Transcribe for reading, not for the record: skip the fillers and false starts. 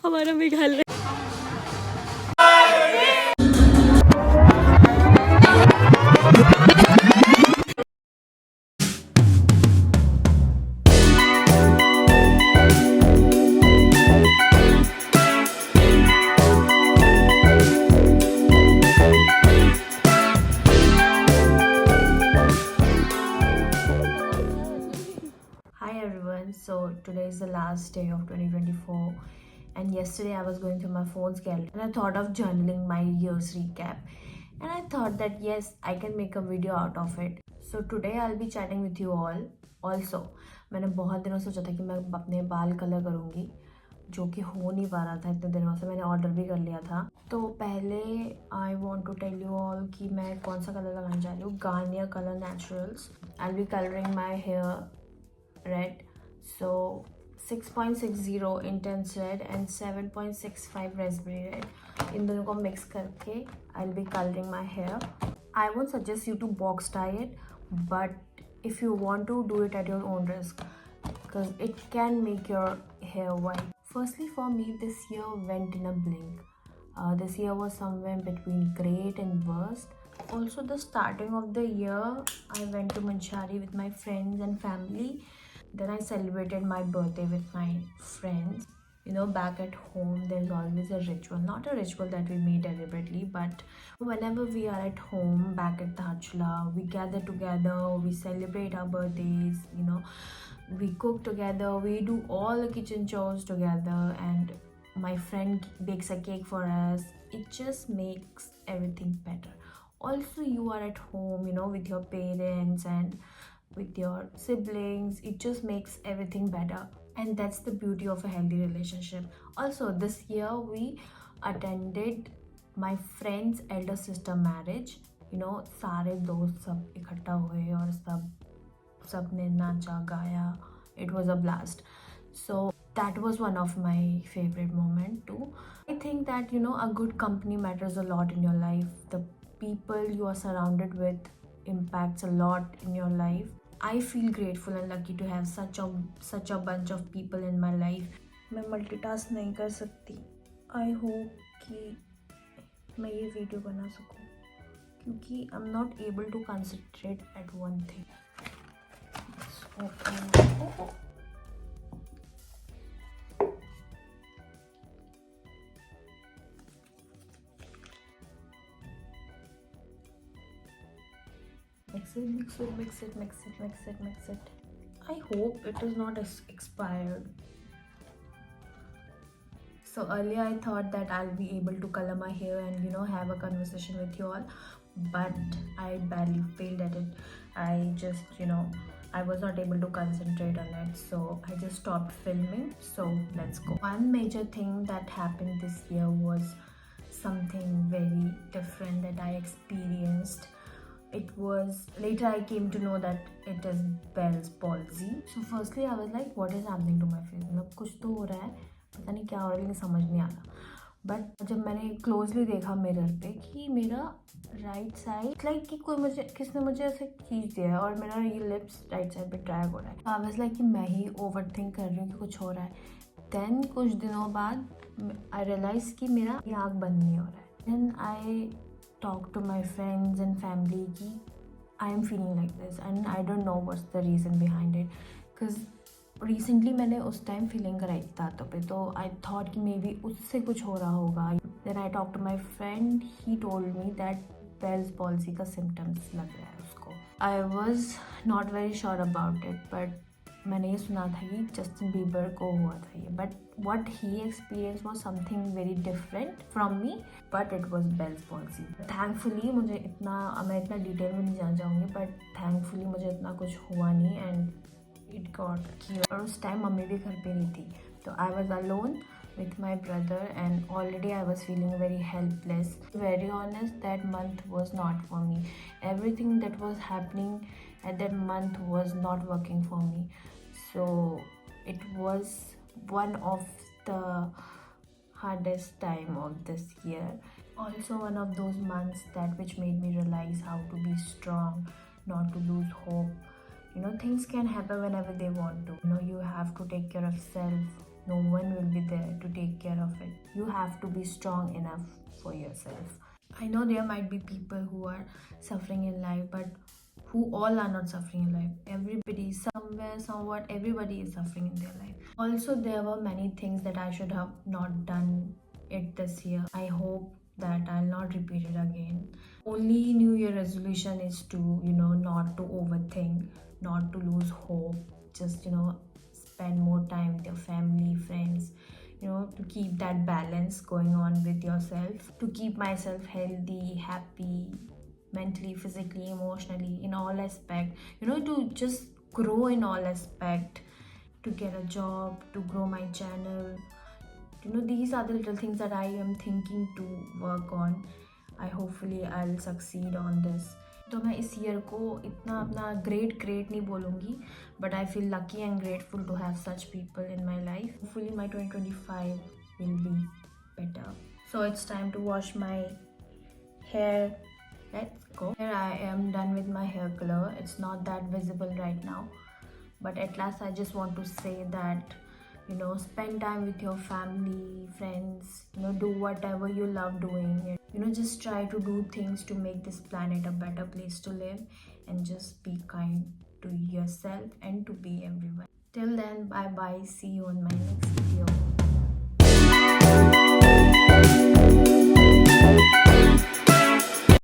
हमारा Meghalaya. Hi everyone, so today is the last day of 2024 and yesterday I was going through my phone's gallery and I thought of journaling my year's recap and I thought that yes, I can make a video out of it. So today I'll be chatting with you all. Also, मैंने बहुत दिनों से सोचा था कि मैं अपने बाल कलर करूँगी जो कि हो नहीं पा रहा था इतने दिनों से। मैंने ऑर्डर भी कर लिया था। तो पहले I want to tell you all कि मैं कौन सा कलर लगाने जा रही हूँ। Garnier colour naturals. I will be colouring my hair red, so 6.60 intense red and 7.65 raspberry red. इन दोनों को mix करके I'll be coloring my hair. I won't suggest you to box tie it, but if you want to, do it at your own risk because it can make your hair white. Firstly, for me, this year went in a blink. This year was somewhere between great and worst. Also, the starting of the year, I went to Manchari with my friends and family. Then I celebrated my birthday with my friends. You know, back at home, there's always a ritual. Not a ritual that we made deliberately, but whenever we are at home, back at Dhachula, we gather together, we celebrate our birthdays, you know, we cook together, we do all the kitchen chores together, and my friend bakes a cake for us. It just makes everything better. Also, you are at home, you know, with your parents and with your siblings. It just makes everything better, and that's the beauty of a healthy relationship. Also, this year we attended my friend's elder sister marriage. You know, सारे दोस्त सब इकट्ठा हुए और सबने नाचा गाया. It was a blast. So that was one of my favorite moment too. I think that, you know, a good company matters a lot in your life. The people you are surrounded with impacts a lot in your life. I feel grateful and lucky to have such a bunch of people in my life. मैं multitask नहीं कर सकती. I hope कि मैं ये video बना सकूँ क्योंकि I'm not able to concentrate at one thing. Okay. Mix it. I hope it is not expired. So earlier I thought that I'll be able to color my hair and, you know, have a conversation with you all, but I barely failed at it. I just, you know, I was not able to concentrate on it, so I just stopped filming. So let's go. One major thing that happened this year was something very different that I experienced. It was later I came to know that it is Bell's palsy. So firstly I was like, what is happening to my face? मतलब कुछ तो हो रहा है, पता नहीं क्या हो रहा है, लेकिन समझ नहीं आ रहा. बट जब मैंने क्लोजली देखा मिरर पे कि मेरा राइट साइड लाइक कि किसने मुझे ऐसे खींच दिया है और मेरा ये लिप्स राइट साइड पे ड्रैग हो रहा है. आई वाज लाइक कि मैं ही ओवर थिंक कर रही हूँ कि कुछ हो रहा है. देन कुछ दिनों बाद आई रियलाइज कि मेरा ये आँख बंद नहीं हो रहा है. Then I talk to my friends and family कि I am feeling like this and I don't know what's the reason behind it because recently मैंने उस टाइम फीलिंग कराई थी दांतों पे, तो I thought कि maybe उससे कुछ हो रहा होगा. Then I talked to my friend, he told me that Bell's palsy का symptoms लग रहा है उसको. I was not very sure about it, but मैंने ये सुना था कि जस्टिन बीबर को हुआ था ये, but what he experienced was something very different from me, but it was Bell's palsy. Thankfully मैं इतना डिटेल में नहीं जाना चाहूँगी, but thankfully मुझे इतना कुछ हुआ नहीं and it got cured. और उस टाइम मम्मी भी घर पे नहीं थी, तो I was alone with my brother and already I was feeling very helpless. Very honest, that month was not for me. Everything that was happening at that month was not working for me. So it was one of the hardest time of this year. Also one of those months that which made me realize how to be strong, not to lose hope. You know, things can happen whenever they want to. You know, you have to take care of self, No one will be there to take care of it. You have to be strong enough for yourself. I know there might be people who are suffering in life, but who all are not suffering in life. Everybody, somewhere, somewhat, everybody is suffering in their life. Also, there were many things that I should have not done it this year. I hope that I'll not repeat it again. Only New Year resolution is to, not to overthink, not to lose hope, just, spend more time with your family, friends, to keep that balance going on with yourself, to keep myself healthy, happy, mentally, physically, emotionally, in all aspect, to just grow in all aspect, to get a job, to grow my channel. These are the little things that I am thinking to work on. I hopefully I'll succeed on this. तो मैं इस year को इतना अपना great नहीं बोलूँगी, but I feel lucky and grateful to have such people in my life. Hopefully my 2025 will be better. So it's time to wash my hair. Let's go. Here I am done with my hair color. It's not that visible right now, but at last I just want to say that spend time with your family, friends, do whatever you love doing. Just try to do things to make this planet a better place to live, and just be kind to yourself and to be everyone. Till then, bye bye. See you on my next video.